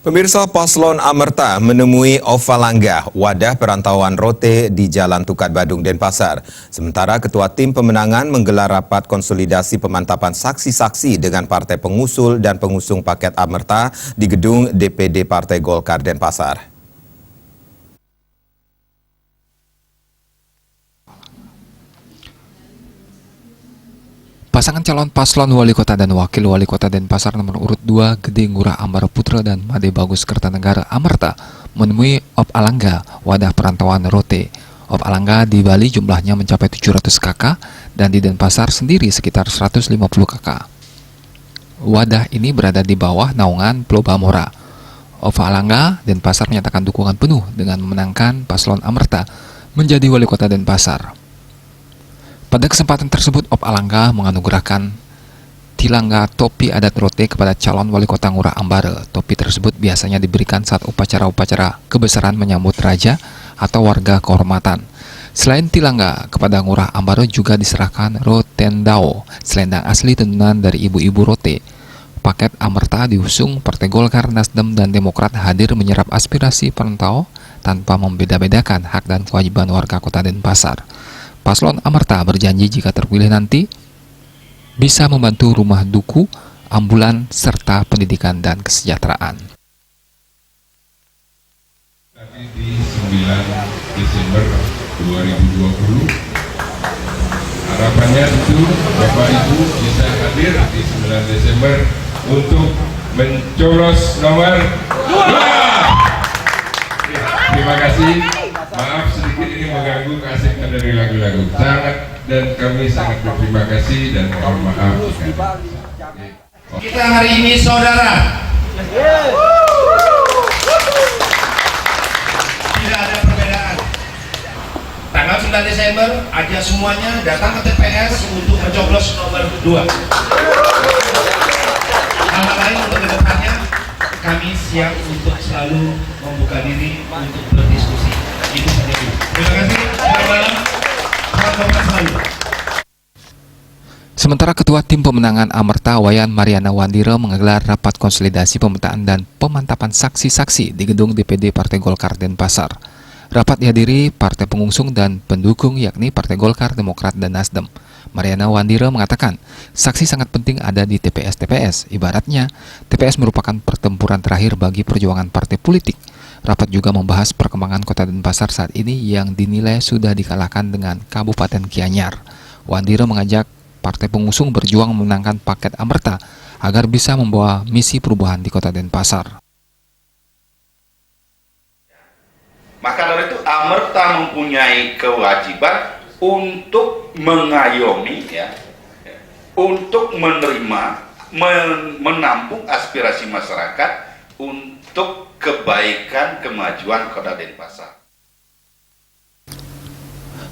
Pemirsa, Paslon Amerta menemui Ovalangga, wadah perantauan rote di Jalan Tukat Badung, Denpasar. Sementara Ketua Tim Pemenangan menggelar rapat konsolidasi pemantapan saksi-saksi dengan partai pengusul dan pengusung paket Amerta di gedung DPD Partai Golkar Denpasar. Pasangan calon paslon wali kota dan wakil wali kota Denpasar nomor urut 2 Gede Ngurah Ambaro Putra dan Made Bagus Kertanegara Amerta menemui Ovalangga, wadah perantauan rote. Ovalangga di Bali jumlahnya mencapai 700 KK dan di Denpasar sendiri sekitar 150 KK. Wadah ini berada di bawah naungan Plobamora. Ovalangga Denpasar menyatakan dukungan penuh dengan memenangkan paslon Amerta menjadi wali kota Denpasar. Pada kesempatan tersebut, Ovalangga menganugerahkan tilangga topi adat rote kepada calon wali kota Ngurah Ambaro. Topi tersebut biasanya diberikan saat upacara-upacara kebesaran menyambut raja atau warga kehormatan. Selain tilangga, kepada Ngurah Ambaro juga diserahkan rotendao, selendang asli tenunan dari ibu-ibu rote. Paket Amerta diusung Partai Golkar, Nasdem, dan Demokrat hadir menyerap aspirasi perantau tanpa membeda-bedakan hak dan kewajiban warga kota Denpasar. Paslon Amerta berjanji jika terpilih nanti bisa membantu rumah duku, ambulan, serta pendidikan dan kesejahteraan. Tadi di 9 Desember 2020, harapannya itu Bapak Ibu bisa hadir di 9 Desember untuk mencoblos nomor 2. Terima kasih. Maaf sedikit ini mengganggu keasikan dari lagu-lagu. Kami sangat berterima kasih dan mohon maaf. Kita hari ini saudara. Tidak ada perbedaan. Tanggal 9 Desember aja semuanya datang ke TPS untuk mencoblos nomor 2. Hal lain untuk kedepannya kami siap untuk selalu membuka diri untuk berdiskusi. Itu saja. Terima kasih. Selamat malam. Sementara Ketua Tim Pemenangan Amerta Wayan Mariana Wandira menggelar rapat konsolidasi pemetaan dan pemantapan saksi-saksi di gedung DPD Partai Golkar Denpasar. Rapat dihadiri partai pengusung dan pendukung yakni Partai Golkar, Demokrat, dan Nasdem. Mariana Wandira mengatakan, saksi sangat penting ada di TPS-TPS. Ibaratnya, TPS merupakan pertempuran terakhir bagi perjuangan partai politik. Rapat juga membahas perkembangan kota Denpasar saat ini yang dinilai sudah dikalahkan dengan Kabupaten Gianyar. Wandira mengajak partai pengusung berjuang memenangkan paket Amerta agar bisa membawa misi perubahan di kota Denpasar. Maka dari itu Amerta mempunyai kewajiban untuk mengayomi, untuk menerima, menampung aspirasi masyarakat untuk kebaikan kemajuan kota Denpasar.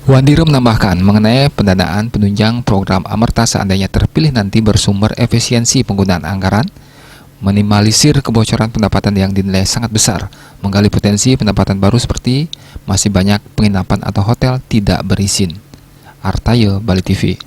Wandira menambahkan mengenai pendanaan penunjang program Amerta seandainya terpilih nanti bersumber efisiensi penggunaan anggaran, minimalisir kebocoran pendapatan yang dinilai sangat besar, menggali potensi pendapatan baru seperti masih banyak penginapan atau hotel tidak berizin. Artaye, Bali TV.